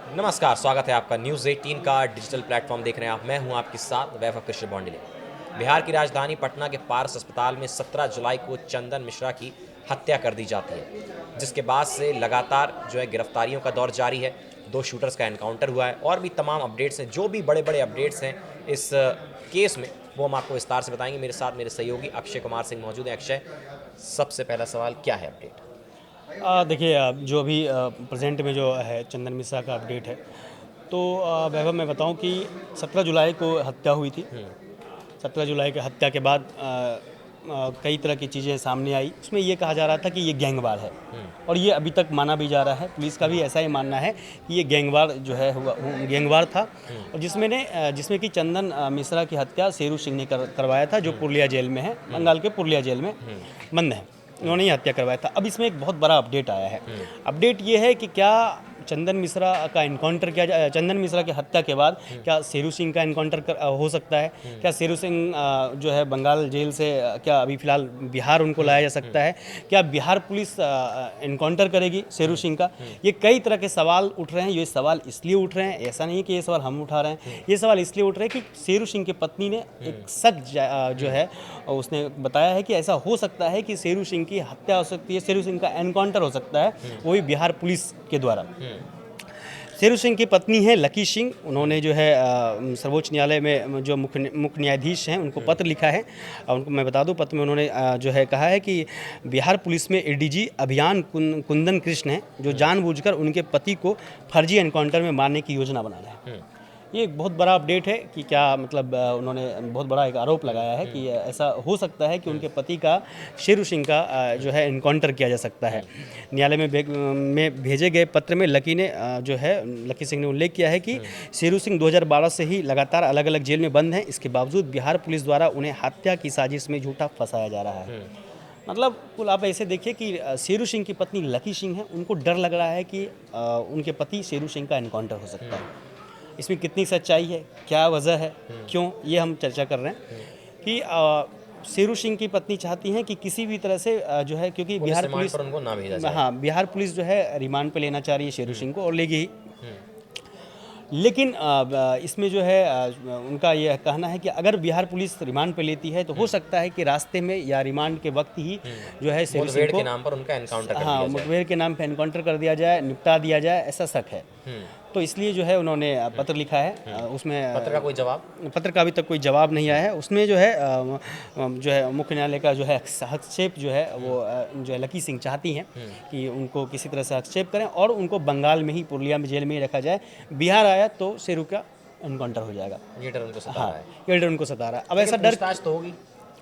नमस्कार, स्वागत है आपका न्यूज़ 18 का डिजिटल प्लेटफॉर्म देख रहे हैं आप। मैं हूं आपके साथ वैभव कृष्ण बॉन्डिले। बिहार की राजधानी पटना के पारस अस्पताल में 17 जुलाई को चंदन मिश्रा की हत्या कर दी जाती है, जिसके बाद से लगातार गिरफ्तारियों का दौर जारी है। 2 शूटर्स का एनकाउंटर हुआ है और भी तमाम अपडेट्स हैं। जो भी बड़े-बड़े अपडेट्स हैं इस केस में, वो हम आपको विस्तार से बताएंगे। मेरे साथ मेरे सहयोगी अक्षय कुमार सिंह मौजूद हैं। अक्षय, सबसे पहला सवाल, क्या है अपडेट? देखिए, जो अभी प्रेजेंट में जो है चंदन मिश्रा का अपडेट है, तो वैभव मैं बताऊं कि 17 जुलाई को हत्या हुई थी। 17 जुलाई की हत्या के बाद कई तरह की चीज़ें सामने आई। उसमें ये कहा जा रहा था कि ये गैंगवार है, और ये अभी तक माना भी जा रहा है। पुलिस का भी ऐसा ही मानना है कि ये गैंगवार जो है गैंगवार था, और जिसमें कि चंदन मिश्रा की हत्या शेरू सिंह ने करवाया था, जो पुरुलिया जेल में है, बंगाल के पुरुलिया जेल में बंद है। उन्होंने ही हत्या करवाया था। अब इसमें एक बहुत बड़ा अपडेट आया है। अपडेट ये है कि क्या चंदन मिश्रा का इनकाउंटर किया चंदन मिश्रा की हत्या के बाद क्या शेरू सिंह का इनकाउंटर हो सकता है? क्या शेरू सिंह जो है बंगाल जेल से क्या अभी फिलहाल बिहार उनको लाया जा सकता है? क्या बिहार पुलिस इनकाउंटर करेगी शेरू सिंह का? ये कई तरह के सवाल उठ रहे हैं। ये सवाल इसलिए उठ रहे हैं, ऐसा नहीं है कि ये सवाल हम उठा रहे हैं, ये सवाल इसलिए उठ रहे हैं कि शेरू सिंह की पत्नी ने एक शक जो है उसने बताया है कि ऐसा हो सकता है कि शेरू सिंह की हत्या हो सकती है, शेरू सिंह का एनकाउंटर हो सकता है, वो भी बिहार पुलिस के द्वारा। शेरू सिंह की पत्नी है लकी सिंह। उन्होंने जो है सर्वोच्च न्यायालय में जो मुख्य न्यायाधीश हैं उनको पत्र लिखा है। उनको मैं बता दूं, पत्र में उन्होंने जो है कहा है कि बिहार पुलिस में एडीजी अभियान कुंदन कृष्ण हैं, जो जानबूझकर उनके पति को फर्जी एनकाउंटर में मारने की योजना बना रहे हैं। ये एक बहुत बड़ा अपडेट है कि क्या मतलब उन्होंने बहुत बड़ा एक आरोप लगाया है कि ऐसा हो सकता है कि उनके पति का शेरू सिंह का जो है इनकाउंटर किया जा सकता है। न्यायालय में भेजे गए पत्र में लकी सिंह ने उल्लेख किया है कि शेरू सिंह 2012 से ही लगातार अलग अलग जेल में बंद हैं। इसके बावजूद बिहार पुलिस द्वारा उन्हें हत्या की साजिश में झूठा फंसाया जा रहा है। मतलब कुल आप ऐसे देखिए कि शेरू सिंह की पत्नी लकी सिंह है, उनको डर लग रहा है कि उनके पति शेरू सिंह का इनकाउंटर हो सकता है। इसमें कितनी सच्चाई है, क्या वजह है, क्यों, ये हम चर्चा कर रहे हैं कि शेरू सिंह की पत्नी चाहती हैं कि किसी भी तरह से जो है, क्योंकि बिहार पुलिस पर उनको ना भेजा जाए। हाँ, बिहार पुलिस जो है रिमांड पे लेना चाह रही है शेरू सिंह को, और लेगी ही। लेकिन इसमें जो है उनका यह कहना है कि अगर बिहार पुलिस रिमांड पे लेती है तो हो सकता है कि रास्ते में या रिमांड के वक्त ही जो है शेरू सिंह को के नाम पर उनका एनकाउंटर कर दिया जाए। मुठभेड़ के नाम पे एनकाउंटर कर दिया जाए, निपटा दिया जाए, ऐसा शक है। तो इसलिए जो है उन्होंने पत्र लिखा है। उसमें पत्र का कोई जवाब? पत्र का अभी तक कोई जवाब नहीं आया है। उसमें जो है मुख्य न्यायालय का जो है हस्तक्षेप जो है वो जो है लकी सिंह चाहती हैं कि उनको किसी तरह से हस्तक्षेप करें और उनको बंगाल में ही, पुरुलिया में जेल में ही रखा जाए। बिहार आया तो शेरू का एनकाउंटर हो जाएगा। ये डर उनको सता हाँ, रहा है। ये डर उनको सता रहा है। अब ऐसा डर तो होगी,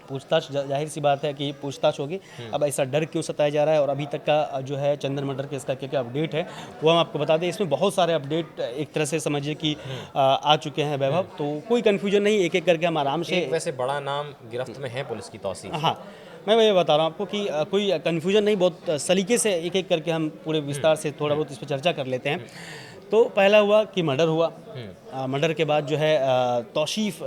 पूछताछ जाहिर सी बात है कि पूछताछ होगी। अब ऐसा डर क्यों सताया जा रहा है और अभी तक का जो है चंदन मर्डर केस का क्या क्या अपडेट है वो हम आपको बता दें। इसमें बहुत सारे अपडेट एक तरह से समझिए कि आ चुके हैं वैभव, तो कोई कन्फ्यूजन नहीं, एक एक करके हम आराम से। वैसे बड़ा नाम गिरफ्त में है पुलिस की तौसीफ। हाँ, मैं वही बता रहा हूँ आपको कि कोई कन्फ्यूजन नहीं, बहुत सलीके से एक एक करके हम पूरे विस्तार से थोड़ा बहुत इस पर चर्चा कर लेते हैं। तो पहला हुआ कि मर्डर हुआ। मर्डर के बाद जो है तौसीफ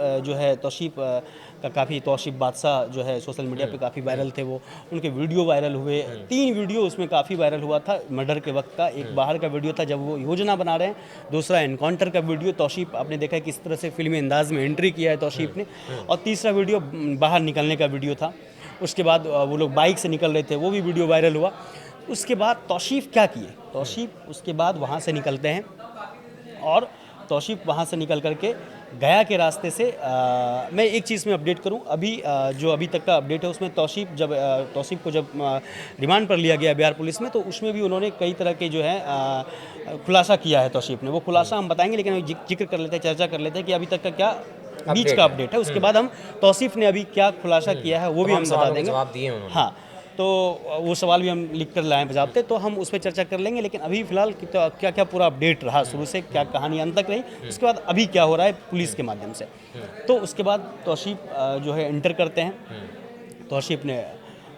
का काफ़ी, तौसीफ बादशाह जो है सोशल मीडिया पे काफ़ी वायरल थे। वो उनके वीडियो वायरल हुए, 3 वीडियो उसमें काफ़ी वायरल हुआ था मर्डर के वक्त का। एक बाहर का वीडियो था जब वो योजना बना रहे हैं, दूसरा एनकाउंटर का वीडियो। तौसीफ आपने देखा है किस तरह से फिल्मी अंदाज में एंट्री किया है तौसीफ ने, और तीसरा वीडियो बाहर निकलने का वीडियो था। उसके बाद वो लोग बाइक से निकल रहे थे, वो भी वीडियो वायरल हुआ। उसके बाद तौसीफ क्या किए, तौसीफ उसके बाद वहाँ से निकलते हैं और तौसीफ वहाँ से निकल करके गया के रास्ते से मैं एक चीज़ में अपडेट करूं, जो अभी तक का अपडेट है उसमें तौसीफ को जब रिमांड पर लिया गया बिहार पुलिस में, तो उसमें भी उन्होंने कई तरह के जो है खुलासा किया है तौसीफ ने। वो खुलासा हम बताएंगे, लेकिन अभी जिक्र कर लेते हैं, चर्चा कर लेते हैं कि अभी तक का क्या बीच का अपडेट है। उसके बाद हम तौसीफ ने अभी क्या खुलासा किया है वो भी हम बता देंगे। जवाब दिए उन्होंने। हाँ, तो वो सवाल भी हम लिख कर लाएँ बजाते, तो हम उस पर चर्चा कर लेंगे। लेकिन अभी फिलहाल क्या क्या पूरा अपडेट रहा शुरू से, क्या कहानी अंत तक रही, उसके बाद अभी क्या हो रहा है पुलिस के माध्यम से। तो उसके बाद तौसीफ जो है एंटर करते हैं। तौसीफ ने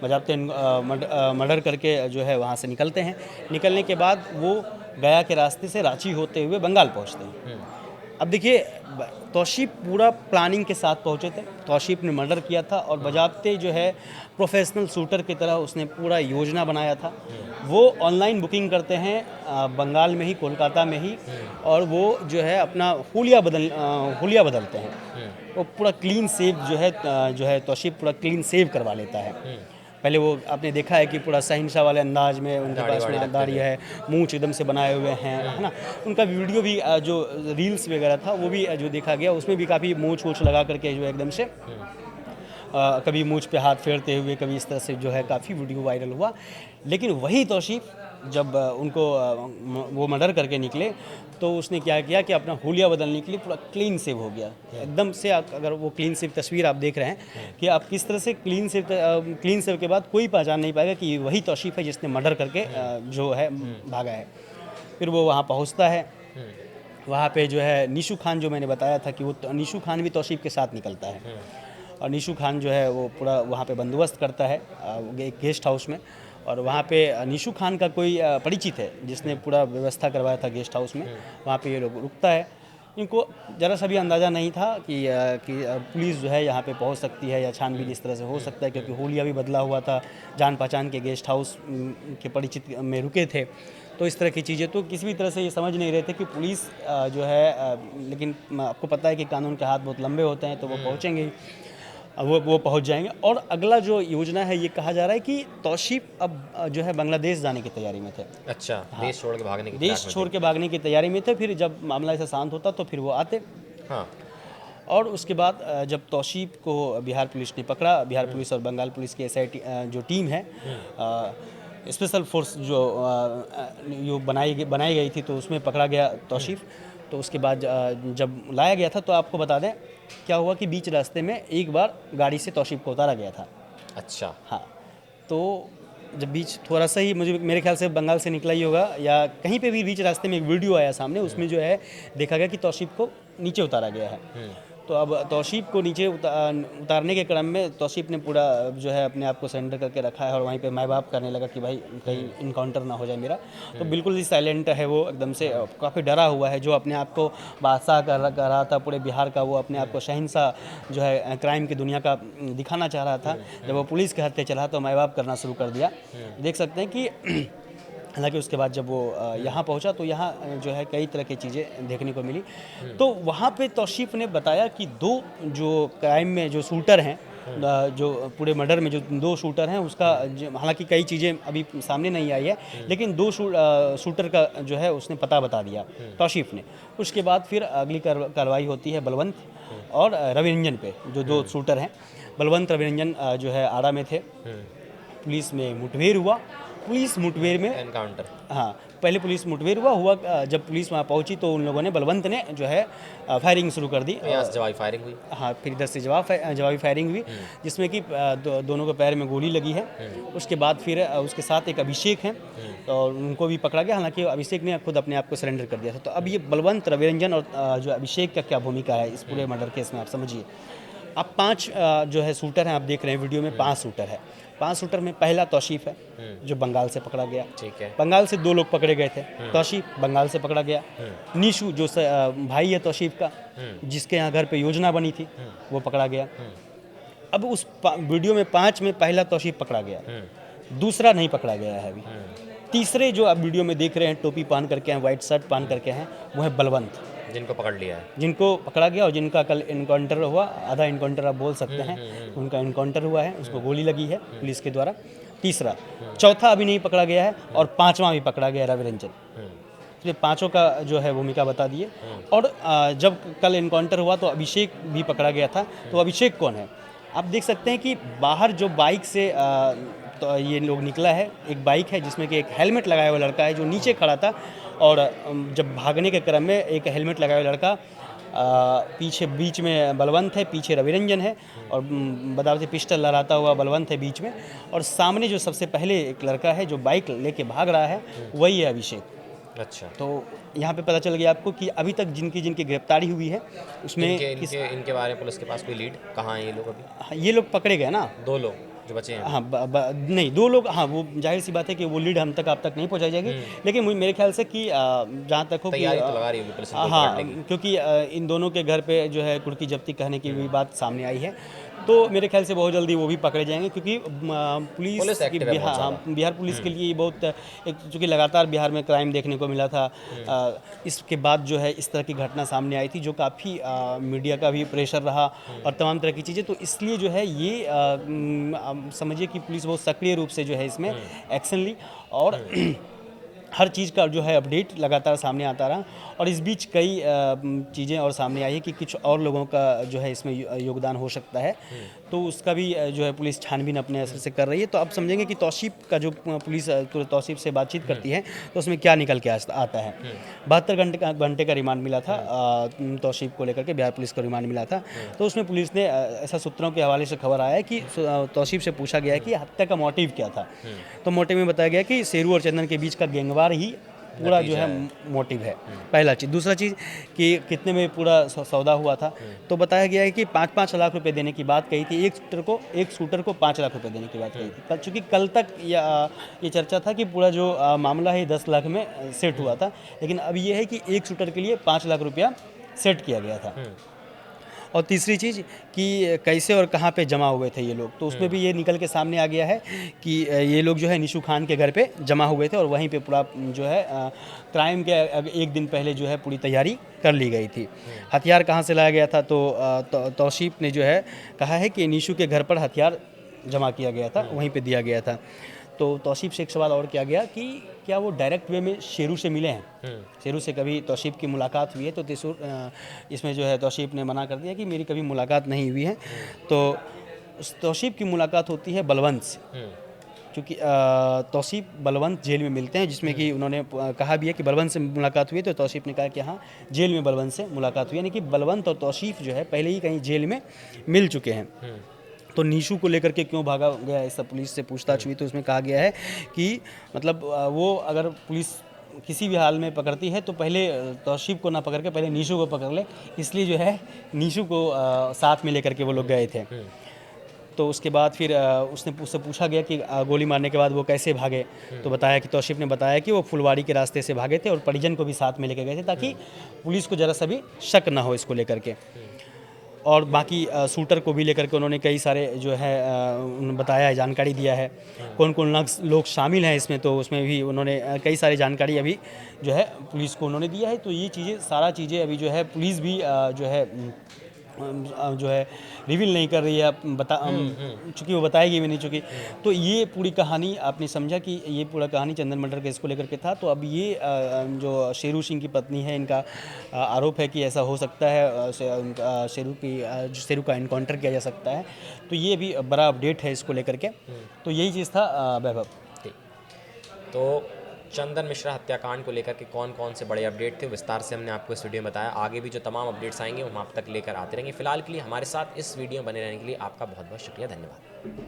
बजाते मर्डर करके जो है वहाँ से निकलते हैं। निकलने के बाद वो गया के रास्ते से रांची होते हुए बंगाल पहुँचते हैं। अब देखिए तौशीफ पूरा प्लानिंग के साथ पहुंचे थे। तौशीफ ने मर्डर किया था और बजाते जो है प्रोफेशनल शूटर की तरह उसने पूरा योजना बनाया था। वो ऑनलाइन बुकिंग करते हैं बंगाल में ही, कोलकाता में ही, और वो जो है अपना हुलिया बदलते हैं। वो पूरा क्लीन सेव जो है तौशीफ पूरा क्लीन सेव करवा लेता है। पहले वो आपने देखा है कि पूरा शहंशाह वाले अंदाज में उनके दाढ़ी पास वाड़ी में रखते दाढ़ी है, मूंछ एकदम से बनाए हुए हैं, है ना। उनका वीडियो भी जो रील्स वगैरह था वो भी जो देखा गया, उसमें भी काफ़ी मूंछ वूछ लगा करके जो है एकदम से कभी मूंछ पे हाथ फेरते हुए, कभी इस तरह से जो है काफ़ी वीडियो वायरल हुआ। लेकिन वही तौशीफ जब उनको वो मर्डर करके निकले तो उसने क्या किया कि अपना हुलिया बदलने के लिए पूरा क्लीन सेव हो गया एकदम से। अगर वो क्लीन सेव तस्वीर आप देख रहे हैं कि आप किस तरह से क्लीन सेव के बाद कोई पहचान नहीं पाएगा कि वही तौशीफ है जिसने मर्डर करके जो है भागा है। फिर वो वहाँ पहुँचता है, वहाँ पे जो है निशू खान, जो मैंने बताया था कि वो निशू खान भी तौशीफ के साथ निकलता है। और निशू खान जो है वो पूरा वहाँ पे बंदोबस्त करता है एक गेस्ट हाउस में। और वहाँ पे निशू खान का कोई परिचित है जिसने पूरा व्यवस्था करवाया था गेस्ट हाउस में। वहाँ पे ये लोग रुकता है। इनको ज़रा सा भी अंदाज़ा नहीं था कि पुलिस जो है यहाँ पे पहुँच सकती है या छानबीन इस तरह से हो सकता है, क्योंकि हुलिया भी बदला हुआ था, जान पहचान के गेस्ट हाउस के परिचित में रुके थे। तो इस तरह की चीज़ें तो किसी भी तरह से ये समझ नहीं रहे थे कि पुलिस जो है लेकिन आपको पता है कि कानून के हाथ बहुत लंबे होते हैं, तो वो पहुँचेंगे ही। वो पहुंच जाएंगे। और अगला जो योजना है, ये कहा जा रहा है कि तौशीफ अब जो है बांग्लादेश जाने की तैयारी में थे। अच्छा, देश छोड़ के भागने की देश छोड़ के भागने की तैयारी में थे। फिर जब मामला ऐसा शांत होता तो फिर वो आते। हाँ। और उसके बाद जब तौशीफ को बिहार पुलिस ने पकड़ा, बिहार पुलिस और बंगाल पुलिस की SIT जो टीम है, स्पेशल फोर्स जो बनाई गई थी, तो उसमें पकड़ा गया तौशीफ। तो उसके बाद जब लाया गया था तो आपको बता दें क्या हुआ कि बीच रास्ते में एक बार गाड़ी से तौशीफ को उतारा गया था। अच्छा। हाँ, तो जब बीच थोड़ा सा ही मेरे ख्याल से बंगाल से निकला ही होगा या कहीं पे भी बीच रास्ते में एक वीडियो आया सामने, उसमें जो है देखा गया कि तौशीफ को नीचे उतारा गया है। तो अब तौशीफ को नीचे उतारने के क्रम में तौशीफ ने पूरा जो है अपने आप को सरेंडर करके रखा है और वहीं पे माँ बाप करने लगा कि भाई कहीं इनकाउंटर ना हो जाए मेरा। तो बिल्कुल ही साइलेंट है वो, एकदम से काफ़ी डरा हुआ है। जो अपने आप को बादशाह कर रहा था पूरे बिहार का, वो अपने आप को शहंशाह जो है क्राइम की दुनिया का दिखाना चाह रहा था। जब वो पुलिस के हत्थे चला तो माँ बाप करना शुरू कर दिया। देख सकते हैं कि हालांकि उसके बाद जब वो यहाँ पहुँचा तो यहाँ जो है कई तरह की चीज़ें देखने को मिली। तो वहाँ पे तौशीफ ने बताया कि दो जो क्राइम में जो शूटर हैं, जो पूरे मर्डर में जो 2 शूटर हैं, उसका हालांकि कई चीज़ें अभी सामने नहीं आई है, लेकिन 2 शूटर का जो है उसने पता बता दिया तौशीफ ने। उसके बाद फिर अगली कार्रवाई होती है बलवंत और रविरंजन पे, जो 2 शूटर हैं। बलवंत रविरंजन जो है आरा में थे। पुलिस में मुठभेड़ हुआ। पुलिस मुठभेड़ में एनकाउंटर। हाँ, पहले पुलिस मुठभेड़ हुआ। जब पुलिस वहाँ पहुँची तो उन लोगों ने, बलवंत ने जो है फायरिंग शुरू कर दी। तो यहाँ से जवाबी फायरिंग हुई। हाँ, फिर इधर से जवाबी फायरिंग हुई, जिसमें कि दोनों के पैर में गोली लगी है। उसके बाद फिर उसके साथ एक अभिषेक हैं और उनको भी पकड़ा गया। हालांकि अभिषेक ने खुद अपने आप को सरेंडर कर दिया था। तो अब ये बलवंत, रविरंजन और जो अभिषेक का क्या भूमिका है इस पूरे मर्डर केस में, आप समझिए। अब 5 जो है शूटर हैं, आप देख रहे हैं वीडियो में 5 शूटर है। 5 शूटर में पहला तौशीफ है जो बंगाल से पकड़ा गया। ठीक है। बंगाल से 2 लोग पकड़े गए थे। तौशीफ बंगाल से पकड़ा गया। निशू जो भाई है तौशीफ का, जिसके यहाँ घर पे योजना बनी थी, वो पकड़ा गया। अब उस वीडियो में 5 में पहला तौशीफ पकड़ा गया, दूसरा नहीं पकड़ा गया है अभी। तीसरे जो आप वीडियो में देख रहे हैं, टोपी पहन करके हैं, व्हाइट शर्ट पहन करके हैं, वो है बलवंत, जिनको पकड़ लिया है, जिनको पकड़ा गया और जिनका कल इनकाउंटर हुआ। आधा इनकाउंटर आप बोल सकते हैं, उनका इनकाउंटर हुआ है, उसको गोली लगी है पुलिस के द्वारा। तीसरा, चौथा अभी नहीं पकड़ा गया है और 5वां भी पकड़ा गया है, रविरंजन। तो ये 5ों का जो है भूमिका बता दिए। और जब कल इनकाउंटर हुआ तो अभिषेक भी पकड़ा गया था। तो अभिषेक कौन है, आप देख सकते हैं कि बाहर जो बाइक से तो ये लोग निकला है, एक बाइक है जिसमें कि एक हेलमेट लगाया हुआ लड़का है जो नीचे खड़ा था। और जब भागने के क्रम में एक हेलमेट लगाया हुआ लड़का, पीछे बीच में बलवंत है, पीछे रविरंजन है और बदावती पिस्टल लहराता हुआ बलवंत है बीच में। और सामने जो सबसे पहले एक लड़का है जो बाइक लेके भाग रहा है, वही है अभिषेक। अच्छा। तो यहाँ पे पता चल गया आपको कि अभी तक जिनकी गिरफ्तारी हुई है उसमें इनके बारे में पुलिस के पास कोई लीड कहाँ है ये लोग अभी? ये लोग पकड़े गए ना, 2 लोग। जो बचे हैं। हाँ नहीं, 2 लोग, हाँ वो जाहिर सी बात है कि वो लीड हम तक आप तक नहीं पहुंचाई जाएगी, लेकिन मेरे ख्याल से कि जहाँ तक हो कि तैयारी तो लगा रही होगी पुलिस इनको हाँ, पकड़ने की। क्योंकि इन दोनों के घर पे जो है कुर्की जब्ती कहने की भी बात सामने आई है, तो मेरे ख्याल से बहुत जल्दी वो भी पकड़े जाएंगे, क्योंकि पुलिस पुलिस की एक्टिव है बहुत हाँ, ज़्यादा। बिहार पुलिस के लिए ये बहुत एक, चूँकि लगातार बिहार में क्राइम देखने को मिला था, इसके बाद जो है इस तरह की घटना सामने आई थी जो काफ़ी मीडिया का भी प्रेशर रहा और तमाम तरह की चीज़ें, तो इसलिए जो है ये समझिए कि पुलिस बहुत सक्रिय रूप से जो है इसमें एक्शन ली और हर चीज़ का जो है अपडेट लगातार सामने आता रहा, और इस बीच कई चीज़ें और सामने आई है कि कुछ और लोगों का जो है इसमें योगदान हो सकता है, तो उसका भी जो है पुलिस छानबीन अपने असर से कर रही है। तो आप समझेंगे कि तौसीफ का जो पुलिस तौसीफ से बातचीत करती है तो उसमें क्या निकल के आता है। 72 घंटे का रिमांड मिला था तौसीफ को लेकर के, बिहार पुलिस को रिमांड मिला था, तो उसमें पुलिस ने ऐसा सूत्रों के हवाले से खबर आया है कि तौसीफ से पूछा गया है कि हत्या का मोटिव क्या था, तो मोटिव में बताया गया कि शेरू और चंदन के बीच का गैंगवार ही पूरा जो है मोटिव है, पहला चीज़। दूसरा चीज़ कि कितने में पूरा सौदा हुआ था, तो बताया गया है कि 5-5 लाख रुपए देने की बात कही थी, एक शूटर को 5 लाख रुपए देने की बात कही थी। चूँकि कल तक ये चर्चा था कि पूरा जो मामला है 10 लाख में सेट हुआ था, लेकिन अब ये है कि एक शूटर के लिए 5 लाख रुपया सेट किया गया था। और तीसरी चीज़ कि कैसे और कहाँ पे जमा हुए थे ये लोग, तो उसमें भी ये निकल के सामने आ गया है कि ये लोग जो है निशू खान के घर पे जमा हुए थे और वहीं पे पूरा जो है क्राइम के एक दिन पहले जो है पूरी तैयारी कर ली गई थी। हथियार कहाँ से लाया गया था, तो तौसीफ ने जो है कहा है कि निशू के घर पर हथियार जमा किया गया था, वहीं पे दिया गया था। तो तौसीफ से एक सवाल और किया गया कि क्या वो डायरेक्ट वे में शेरू से मिले हैं, शेरू से कभी तौसीफ की मुलाकात हुई है, तो इसमें जो है तौसीफ ने मना कर दिया कि मेरी कभी मुलाकात नहीं हुई है। तो उस तौसीफ की मुलाकात होती है बलवंत से, क्योंकि तौसीफ बलवंत जेल में मिलते हैं, जिसमें कि उन्होंने कहा भी है कि बलवंत से मुलाकात हुई है, तो तौसीफ ने कहा कि हाँ जेल में बलवंत से मुलाकात हुई, यानी कि बलवंत और तौसीफ जो है पहले ही कहीं जेल में मिल चुके हैं। तो निशू को लेकर के क्यों भागा गया, ऐसा पुलिस से पूछताछ हुई तो उसमें कहा गया है कि मतलब वो अगर पुलिस किसी भी हाल में पकड़ती है तो पहले तौसीफ को ना पकड़ के पहले निशू को पकड़ ले, इसलिए जो है निशू को साथ में लेकर के वो लोग गए थे। तो उसके बाद फिर उससे पूछा गया कि गोली मारने के बाद वो कैसे भागे, तो बताया कि तौसीफ ने बताया कि वो फुलवाड़ी के रास्ते से भागे थे और परिजन को भी साथ में लेकर गए थे, ताकि पुलिस को ज़रा सा भी शक ना हो इसको लेकर के। और बाकी शूटर को भी लेकर के उन्होंने कई सारे जो है बताया है, जानकारी दिया है कौन कौन लोग शामिल हैं इसमें, तो उसमें भी उन्होंने कई सारी जानकारी अभी जो है पुलिस को उन्होंने दिया है। तो ये चीज़ें सारा चीज़ें अभी जो है पुलिस भी जो है रिवील नहीं कर रही है, चूँकि वो बताएगी भी नहीं, चूँकि तो ये पूरी कहानी आपने समझा कि ये पूरा कहानी चंदन मर्डर केस को लेकर के था। तो अब ये जो शेरू सिंह की पत्नी है, इनका आरोप है कि ऐसा हो सकता है, शेरू का इनकाउंटर किया जा सकता है, तो ये भी बड़ा अपडेट है इसको लेकर के। तो यही चीज़ था वैभव। तो चंदन मिश्रा हत्याकांड को लेकर के कौन कौन से बड़े अपडेट थे, विस्तार से हमने आपको इस वीडियो में बताया। आगे भी जो तमाम अपडेट्स आएंगे वो हम आप तक लेकर आते रहेंगे। फिलहाल के लिए हमारे साथ इस वीडियो में बने रहने के लिए आपका बहुत बहुत शुक्रिया, धन्यवाद।